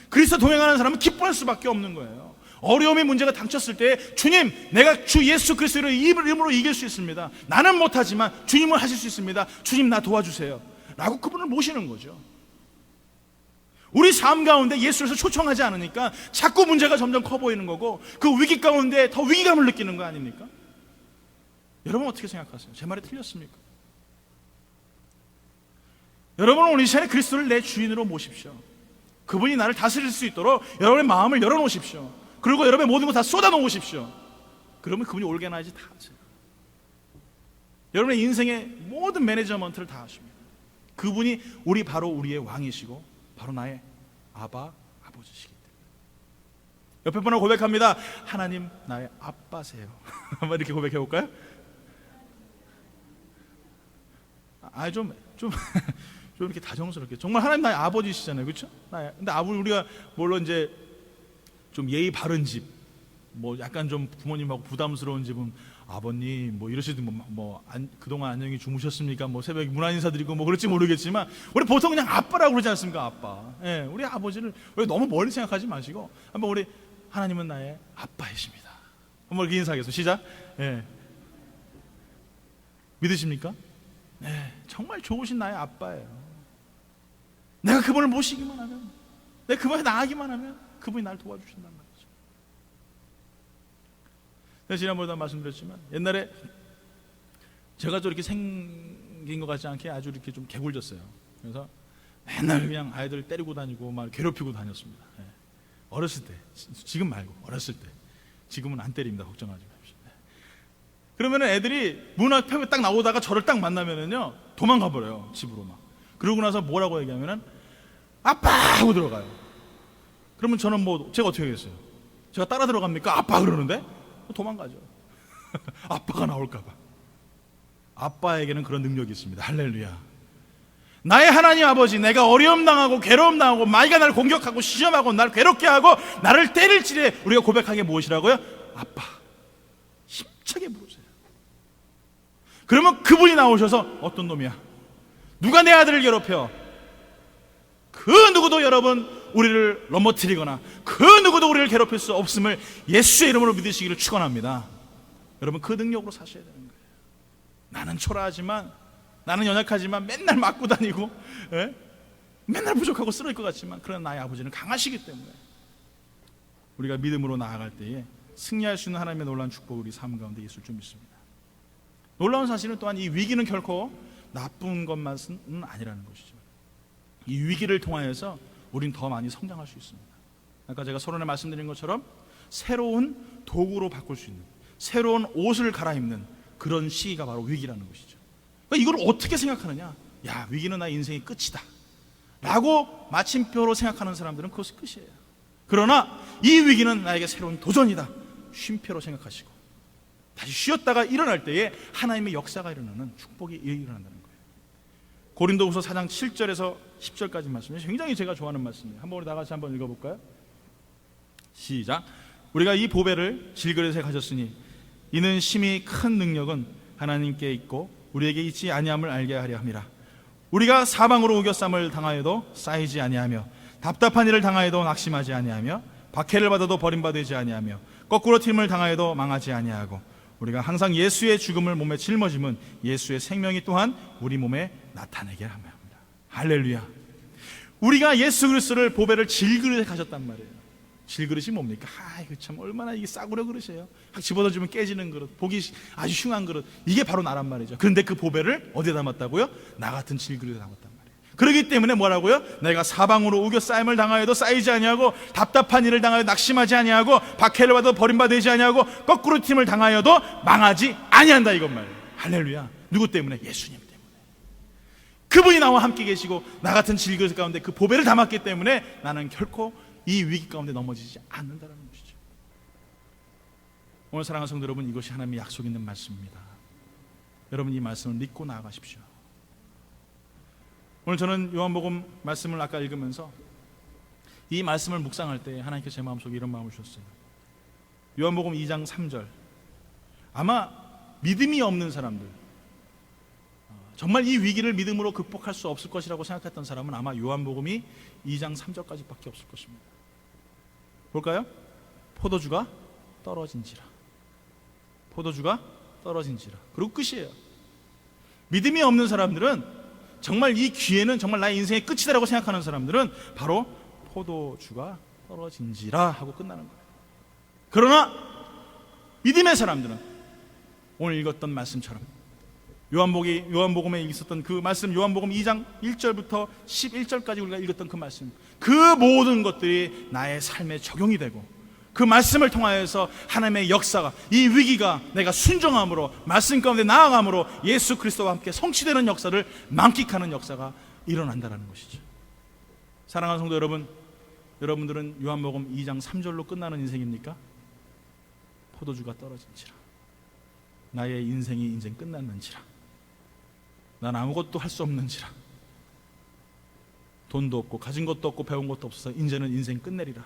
그리스도와 동행하는 사람은 기뻐할 수밖에 없는 거예요. 어려움의 문제가 닥쳤을 때 주님, 내가 주 예수 그리스도의 이름으로 이길 수 있습니다. 나는 못하지만 주님은 하실 수 있습니다. 주님 나 도와주세요 라고 그분을 모시는 거죠. 우리 삶 가운데 예수를 초청하지 않으니까 자꾸 문제가 점점 커 보이는 거고 그 위기 가운데 더 위기감을 느끼는 거 아닙니까? 여러분 어떻게 생각하세요? 제 말이 틀렸습니까? 여러분은 오늘 이 시간에 그리스도를 내 주인으로 모십시오. 그분이 나를 다스릴 수 있도록 여러분의 마음을 열어놓으십시오. 그리고 여러분의 모든 것 다 쏟아놓으십시오. 그러면 그분이 올게나 하지 다 하세요. 여러분의 인생의 모든 매니저먼트를 다 하십니다. 그분이 바로 우리의 왕이시고 바로 나의 아버지시기 때문에 옆에 분을 고백합니다. 하나님 나의 아빠세요. 한번 이렇게 고백해 볼까요? 좀 이렇게 다정스럽게 정말 하나님 나의 아버지시잖아요, 그렇죠? 근데 우리가 물론 이제 좀 예의 바른 집, 뭐 약간 좀 부모님하고 부담스러운 집은 아버님 뭐 이러시든 그동안 안녕히 주무셨습니까? 뭐 새벽에 문안 인사드리고 뭐 그럴지 모르겠지만 우리 보통 그냥 아빠라고 그러지 않습니까? 아빠. 예, 우리 아버지를 우리 너무 멀리 생각하지 마시고 한번 우리 하나님은 나의 아빠이십니다. 한번 이렇게 인사하겠습니다. 시작. 예. 믿으십니까? 네, 정말 좋으신 나의 아빠예요. 내가 그분을 모시기만 하면, 내가 그분에 나가기만 하면 그분이 나를 도와주신단 말이죠. 제가 지난번에도 말씀드렸지만 옛날에 제가 저렇게 생긴 것 같지 않게 아주 이렇게 좀 개굴졌어요. 그래서 맨날 그냥 아이들 때리고 다니고 막 괴롭히고 다녔습니다. 네. 어렸을 때, 지금 말고 어렸을 때. 지금은 안 때립니다. 걱정하지 마십시오. 네. 그러면 애들이 문 앞에 딱 나오다가 저를 딱 만나면은요 도망가 버려요. 집으로 막. 그러고 나서 뭐라고 얘기하면은 아빠 하고 들어가요. 그러면 저는 제가 어떻게 하겠어요? 제가 따라 들어갑니까? 아빠 그러는데 도망가죠. 아빠가 나올까 봐. 아빠에게는 그런 능력이 있습니다. 할렐루야. 나의 하나님 아버지, 내가 어려움 당하고 괴로움 당하고 마귀가 나를 공격하고 시험하고 나를 괴롭게 하고 나를 때릴지에 우리가 고백하게 무엇이라고요? 아빠. 힘차게 부르세요. 그러면 그분이 나오셔서 어떤 놈이야? 누가 내 아들을 괴롭혀? 그 누구도 여러분 우리를 넘어뜨리거나 그 누구도 우리를 괴롭힐 수 없음을 예수의 이름으로 믿으시기를 축원합니다. 여러분 그 능력으로 사셔야 되는 거예요. 나는 초라하지만, 나는 연약하지만 맨날 맞고 다니고 맨날 부족하고 쓰러질 것 같지만 그러나 나의 아버지는 강하시기 때문에 우리가 믿음으로 나아갈 때에 승리할 수 있는 하나님의 놀라운 축복을 우리 삶 가운데 있을 줄 믿습니다. 놀라운 사실은 또한 이 위기는 결코 나쁜 것만은 아니라는 것이죠. 이 위기를 통하여서 우린 더 많이 성장할 수 있습니다. 아까 제가 서론에 말씀드린 것처럼 새로운 도구로 바꿀 수 있는, 새로운 옷을 갈아입는 그런 시기가 바로 위기라는 것이죠. 그러니까 이걸 어떻게 생각하느냐? 야, 위기는 나의 인생의 끝이다 라고 마침표로 생각하는 사람들은 그것이 끝이에요. 그러나 이 위기는 나에게 새로운 도전이다, 쉼표로 생각하시고 다시 쉬었다가 일어날 때에 하나님의 역사가 일어나는 축복이 일어난다는 거예요. 고린도후서 4장 7절에서 10절까지 말씀이 굉장히 제가 좋아하는 말씀이에요. 한번 우리 다 같이 한번 읽어볼까요? 시작. 우리가 이 보배를 질그릇에 가졌으니 이는 심히 큰 능력은 하나님께 있고 우리에게 있지 아니함을 알게 하려 함이라. 우리가 사방으로 우겨쌈을 당하여도 쌓이지 아니하며 답답한 일을 당하여도 낙심하지 아니하며 박해를 받아도 버림받지 아니하며 거꾸로 튀김을 당하여도 망하지 아니하고 우리가 항상 예수의 죽음을 몸에 짊어짐은 예수의 생명이 또한 우리 몸에 나타내게 합니다. 할렐루야. 우리가 예수 그리스도를 보배를 질그릇에 가졌단 말이에요. 질그릇이 뭡니까? 이거 참 얼마나 이게 싸구려 그릇이에요. 집어던지면 깨지는 그릇, 보기 아주 흉한 그릇, 이게 바로 나란 말이죠. 그런데 그 보배를 어디에 담았다고요? 나 같은 질그릇에 담았단 말이에요. 그렇기 때문에 뭐라고요? 내가 사방으로 우겨 쌓임을 당하여도 쌓이지 아니하고 답답한 일을 당하여도 낙심하지 아니하고 박해를 받아도 버림받지 아니하고 거꾸로 튀김을 당하여도 망하지 아니한다, 이것 말이에요. 할렐루야. 누구 때문에? 예수님 때문에. 그분이 나와 함께 계시고 나 같은 질그릇 가운데 그 보배를 담았기 때문에 나는 결코 이 위기 가운데 넘어지지 않는다는 것이죠. 오늘 사랑하는 성도 여러분, 이것이 하나님의 약속 있는 말씀입니다. 여러분 이 말씀을 믿고 나아가십시오. 오늘 저는 요한복음 말씀을 아까 읽으면서 이 말씀을 묵상할 때 하나님께서 제 마음속에 이런 마음을 주셨어요. 요한복음 2장 3절. 아마 믿음이 없는 사람들, 정말 이 위기를 믿음으로 극복할 수 없을 것이라고 생각했던 사람은 아마 요한복음이 2장 3절까지 밖에 없을 것입니다. 볼까요? 포도주가 떨어진지라. 포도주가 떨어진지라. 그리고 끝이에요. 믿음이 없는 사람들은, 정말 이 기회는 정말 나의 인생의 끝이다라고 생각하는 사람들은 바로 포도주가 떨어진지라 하고 끝나는 거예요. 그러나 믿음의 사람들은 오늘 읽었던 말씀처럼 요한복음에 있었던 그 말씀, 요한복음 2장 1절부터 11절까지 우리가 읽었던 그 말씀, 그 모든 것들이 나의 삶에 적용이 되고 그 말씀을 통하여서 하나님의 역사가, 이 위기가 내가 순종함으로 말씀 가운데 나아감으로 예수 그리스도와 함께 성취되는 역사를 만끽하는 역사가 일어난다는 것이죠. 사랑하는 성도 여러분, 여러분들은 요한복음 2장 3절로 끝나는 인생입니까? 포도주가 떨어진지라. 나의 인생이 인생 끝났는지라. 난 아무것도 할 수 없는지라. 돈도 없고 가진 것도 없고 배운 것도 없어서 이제는 인생 끝내리라.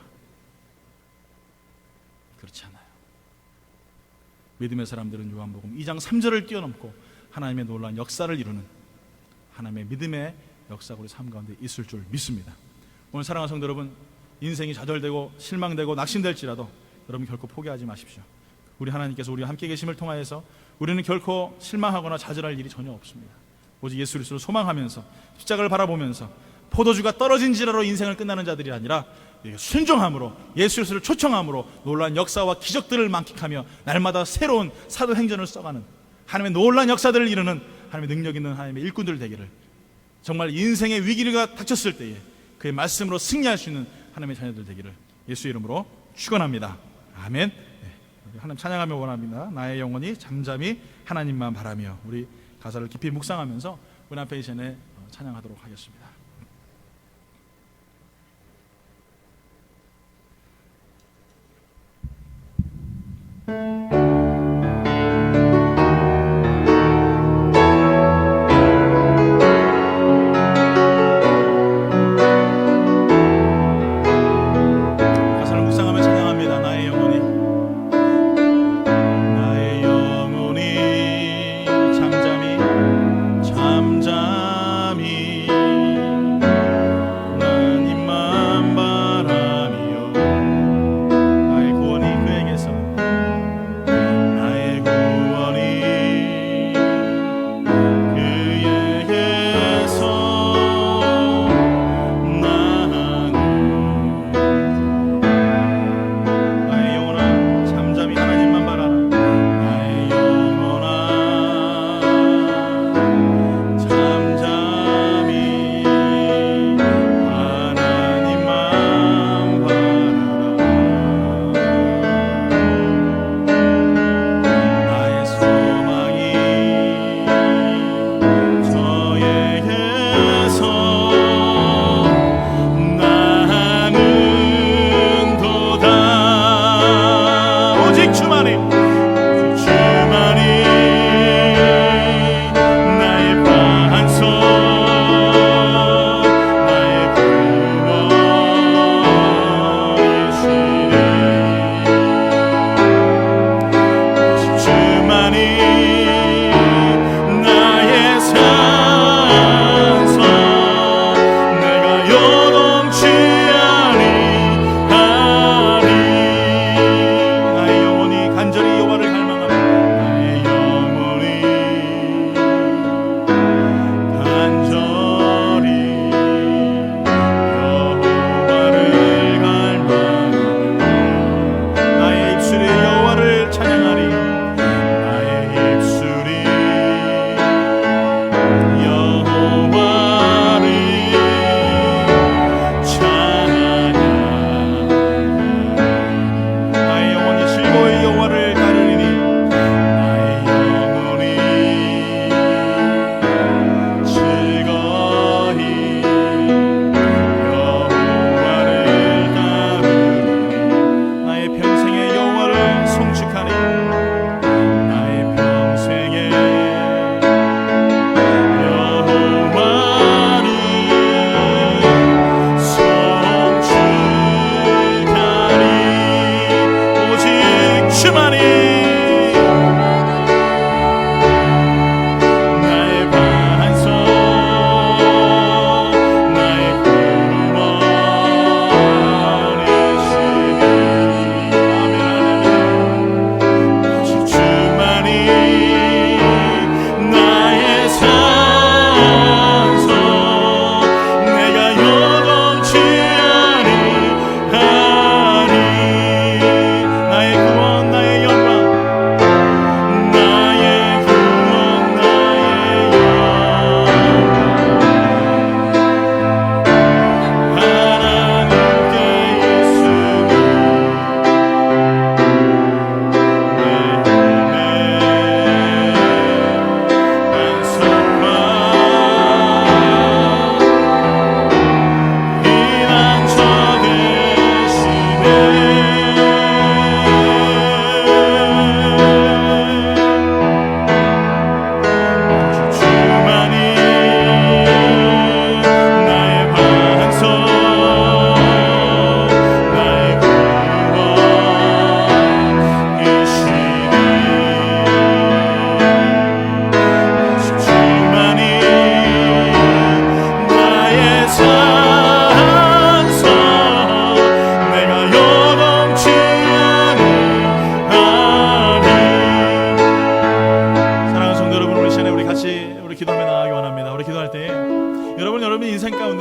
그렇지 않아요. 믿음의 사람들은 요한복음 2장 3절을 뛰어넘고 하나님의 놀라운 역사를 이루는 하나님의 믿음의 역사가 우리 삶 가운데 있을 줄 믿습니다. 오늘 사랑하는 성도 여러분, 인생이 좌절되고 실망되고 낙심될지라도 여러분 결코 포기하지 마십시오. 우리 하나님께서 우리와 함께 계심을 통하여서 우리는 결코 실망하거나 좌절할 일이 전혀 없습니다. 오직 예수 그리스도를 소망하면서 십자가를 바라보면서 포도주가 떨어진지라로 인생을 끝나는 자들이 아니라 순종함으로 예수 그리스도를 초청함으로 놀라운 역사와 기적들을 만끽하며 날마다 새로운 사도행전을 써가는 하나님의 놀라운 역사들을 이루는 하나님의 능력 있는 하나님의 일꾼들 되기를, 정말 인생의 위기가 닥쳤을 때에 그의 말씀으로 승리할 수 있는 하나님의 자녀들 되기를 예수의 이름으로 축원합니다. 아멘. 하나님 찬양하며 원합니다. 나의 영혼이 잠잠히 하나님만 바라며. 우리 가사를 깊이 묵상하면서 은하페이션에 찬양하도록 하겠습니다.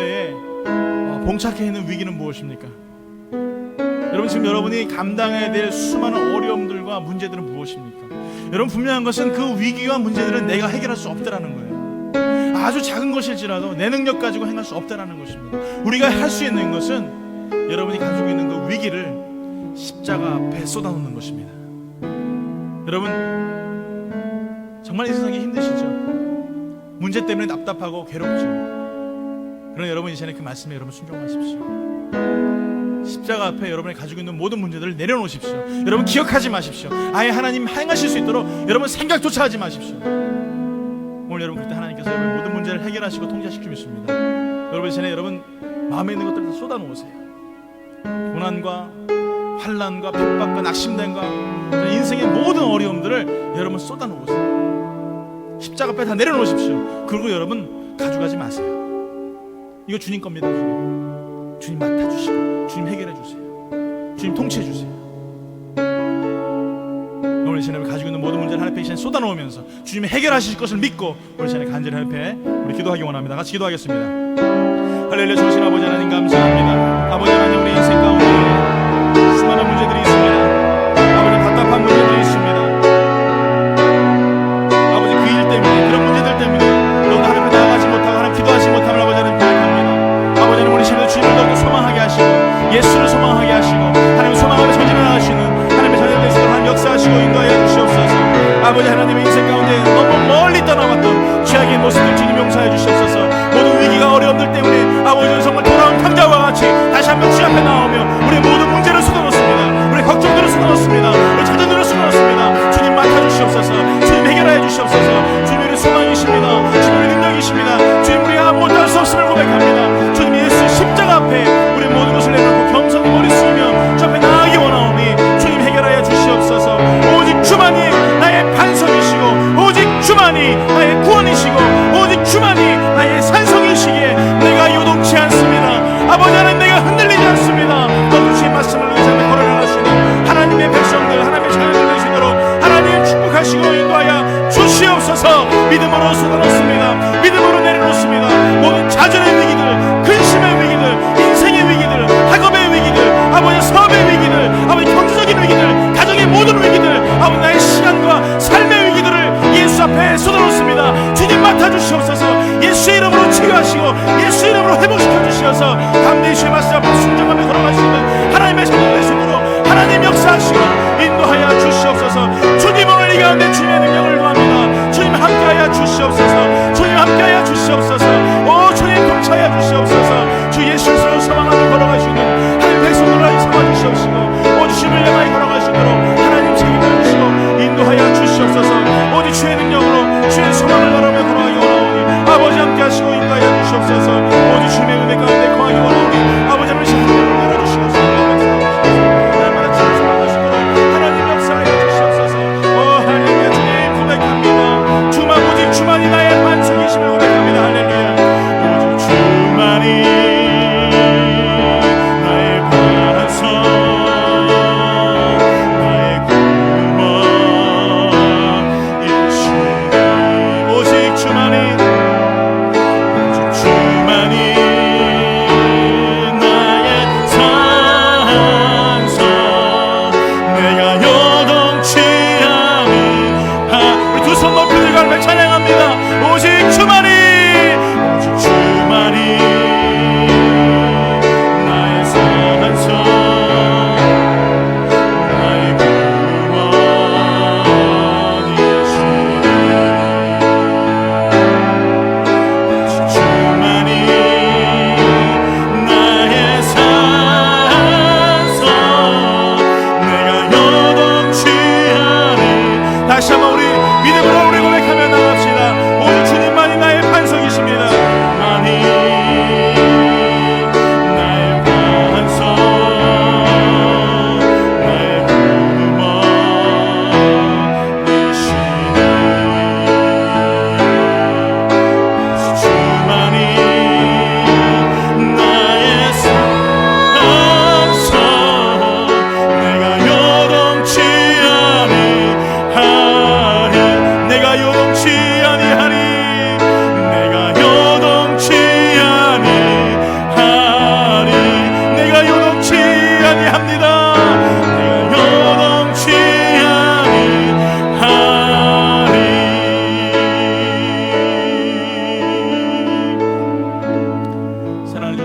가운데에 봉착해 있는 위기는 무엇입니까? 여러분, 지금 여러분이 감당해야 될 수많은 어려움들과 문제들은 무엇입니까? 여러분, 분명한 것은 그 위기와 문제들은 내가 해결할 수 없다라는 거예요. 아주 작은 것일지라도 내 능력 가지고 행할 수 없다라는 것입니다. 우리가 할 수 있는 것은 여러분이 가지고 있는 그 위기를 십자가 앞에 쏟아놓는 것입니다. 여러분, 정말 이 세상이 힘드시죠? 문제 때문에 답답하고 괴롭죠? 그러나 여러분, 이제는 그 말씀에 여러분 순종하십시오. 십자가 앞에 여러분이 가지고 있는 모든 문제들을 내려놓으십시오. 여러분, 기억하지 마십시오. 아예 하나님 행하실 수 있도록 여러분 생각조차 하지 마십시오. 오늘 여러분, 그때 하나님께서 여러분 모든 문제를 해결하시고 통제하실 줄 믿습니다. 여러분, 이제는 여러분 마음에 있는 것들을 다 쏟아놓으세요. 고난과 환난과 핍박과 낙심됨과 인생의 모든 어려움들을 여러분 쏟아놓으세요. 십자가 앞에 다 내려놓으십시오. 그리고 여러분 가져가지 마세요. 이거 주님 겁니다. 주님 맡아주시고 주님 해결해주세요. 주님 통치해주세요. 오늘 이 시간에 가지고 있는 모든 문제를 하나님 앞에 쏟아놓으면서 주님이 해결하실 것을 믿고 오늘 이 시간에 간절히 하나님 앞에 우리 기도하기 원합니다. 같이 기도하겠습니다. 할렐루야. 좋으신 아버지 하나님 감사합니다. 아버지 하나님, 우리 인생 가운데 수많은 문제들이 있습니다. 아버지, 답답한 문제들이 있습니다. 아버지, 그 일 때문에, 그런 문제들 때문에 너도 하나님 앞에 나아가지 못하고 하나님 기도하지 못함을 아버지 하나님 고백합니다. 아버지 하나님, 우리 시간에 주님을 더욱더 소망하게 하시고 예수를 소망하게 하시고 하나님 소망하며 전진해 나가시는 하나님의 자녀들 있으도록 하나님 역사하시고 인도하여 주시옵소서. 아버지 하나님의 인생 가운데 너무 멀리 떠나왔던 죄악의 모습들 주님 용서해 주시옵소서. 모든 위기가 어려움들 때문에 아버지는 정말 돌아온 탕자와 같이 다시 한번 주 앞에 나오며 우리 모든 문제를 쏟아놓습니다. 우리 걱정들을 쏟아놓습니다. 우리 자녀들을 쏟아놓습니다. 주님 맡아주시옵소서. 주님 해결하여 주시옵소서. 주님 우리 소망이십니다. 주님 우리 능력이십니다. 주님 우리 아무것도 할 수 없음을 고백합니다. 주님 예수 십자가 앞에 우리 모든 것을 내놓고 겸손히 머리 숙이며 주 앞에 나아가기 원하오니 주님 해결하여 주시옵소서. 오직 주만이 나의 반석이시고 오직 주만이 나의 구원이시고 오직 주만이 나의 산성이시기에 내가 요동치 않습니다. 아버지 하나님, 내가 흔들리지 않습니다. 너도 주의 말씀을 의지하며 걸어나가시는 하나님의 백성들, 하나님의 자녀들 되시도록 하나님 축복하시고 인도하여 주시옵소서. 믿음으로 쏟아놓습니다. 믿음으로 내려놓습니다. 모든 자존의 위기들, 근심의 위기들, 인생의 위기들, 학업의 위기들, 아버지 사업의 위기들, 아버지 경제적인 위기들, 가정의 모든 위기들, 아버지 나의 시간과 삶의 위기들을 예수 앞에 쏟아놓습니다. 주님 맡아주시옵소서. 예수의 이름으로 치유하시고 예수의 이름으로 회복시켜 주시어서 담대히 주의 말씀 앞에 순종하며 걸어가시는 하나님의 자녀들 되시도록 하나님 역사하시고 인도하여 주시옵소서. 주님, 오늘 이 가운데 주님의 능력을 구합니다. 주님 함께하여 주시옵소서. 주님 함께하여 주시옵소서. 오 주님 동차하여 주시옵소서. 주 예수를 소망하며 걸어가시는 하나님 백성들을 삼아주시옵시고 오 주님을 향하여 걸어가시도록 하나님 책임을 주시고 인도하여 주시옵소서. 오직 주의 능력으로 주의 소망을 바라며 걸어가기 원하오니 아버지 함께하시고 인도하여 주시옵소서. 오직 주님의 은혜 가운데 거하기 원하오니 아버지 하나님 시간을 열어주시옵소서. 날마다 주를 소망하시도록 하나님 역사하여 주시옵소서. 오 할렐루야. 주님 고백합니다. 주만 오직 주만이 나의 반석이심을 고백합니다. 할렐루야. 오직 주만이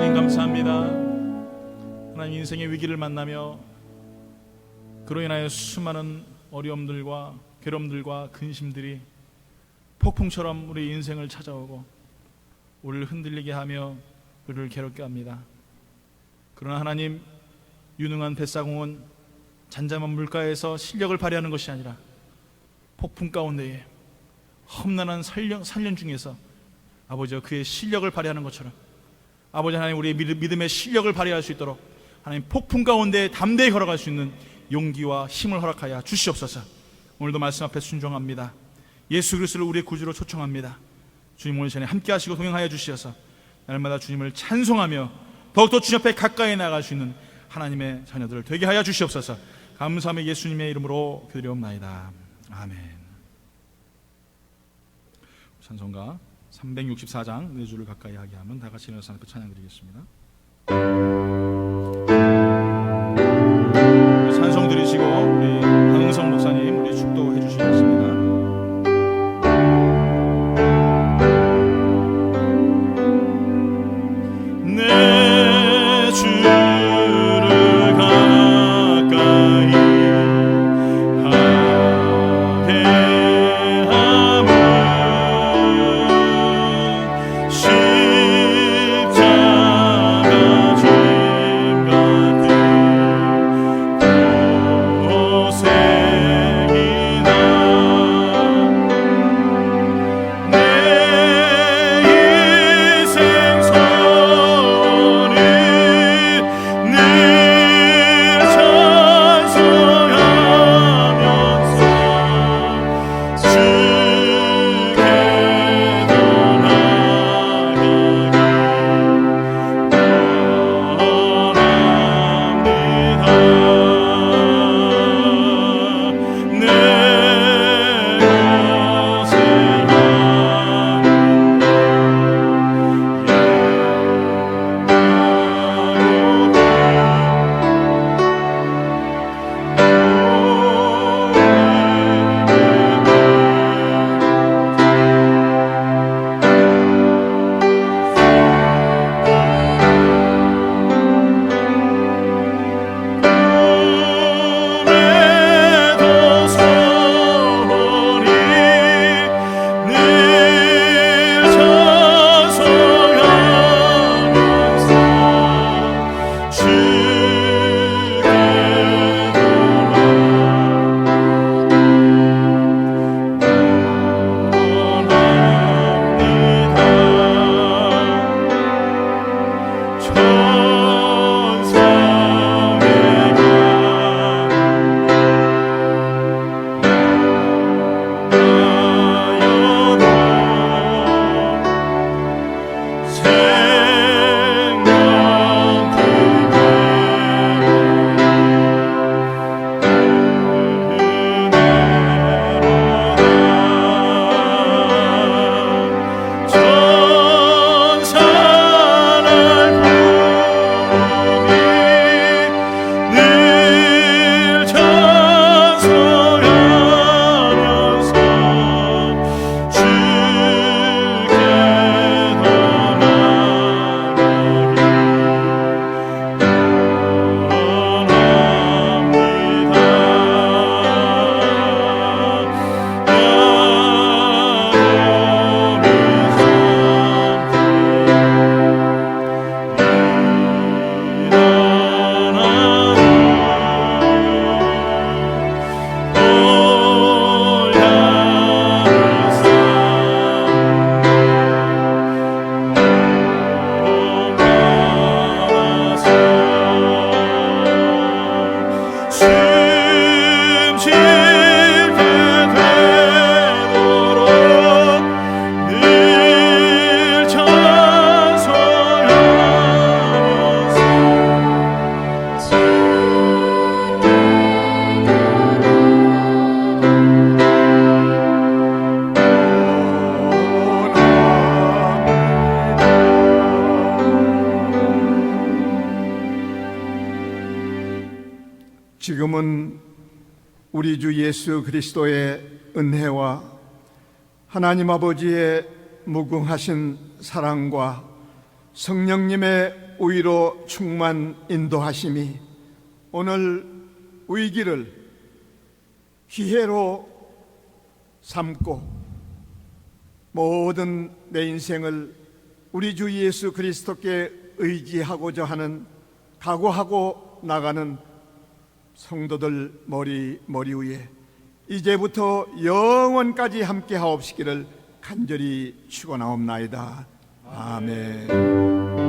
하나님 감사합니다. 하나님, 인생의 위기를 만나며 그로 인하여 수많은 어려움들과 괴로움들과 근심들이 폭풍처럼 우리 인생을 찾아오고 우리를 흔들리게 하며 우리를 괴롭게 합니다. 그러나 하나님, 유능한 뱃사공은 잔잔한 물가에서 실력을 발휘하는 것이 아니라 폭풍 가운데에 험난한 산련 중에서 아버지와 그의 실력을 발휘하는 것처럼 아버지 하나님, 우리의 믿음의 실력을 발휘할 수 있도록 하나님, 폭풍 가운데 담대히 걸어갈 수 있는 용기와 힘을 허락하여 주시옵소서. 오늘도 말씀 앞에 순종합니다. 예수 그리스도를 우리의 구주로 초청합니다. 주님, 오늘 전에 함께 하시고 동행하여 주시어서 날마다 주님을 찬송하며 더욱더 주님 앞에 가까이 나아갈 수 있는 하나님의 자녀들을 되게 하여 주시옵소서. 감사하며 예수님의 이름으로 기도드리옵나이다. 아멘. 찬송가 364장 네 줄을 가까이 하게 하면 다 같이 일어나서 찬양 드리겠습니다. 찬송 들으시고 우리 강흥성 목사님 우리 축도해 주시겠습니다. 내 주를 가까이 하게 함은 십자가 짐 같은 고생이나 내 인생 소원은 늘 찬송하면서 주께 더 나아가기 원합니다. 내 지금은 우리 주 예수 그리스도의 은혜와 하나님 아버지의 무궁하신 사랑과 성령님의 의로 충만 인도하심이 오늘 위기를 기회로 삼고 모든 내 인생을 우리 주 예수 그리스도께 의지하고자 하는 각오하고 나가는 성도들 머리 위에 이제부터 영원까지 함께 하옵시기를 간절히 축원하옵나이다. 아멘.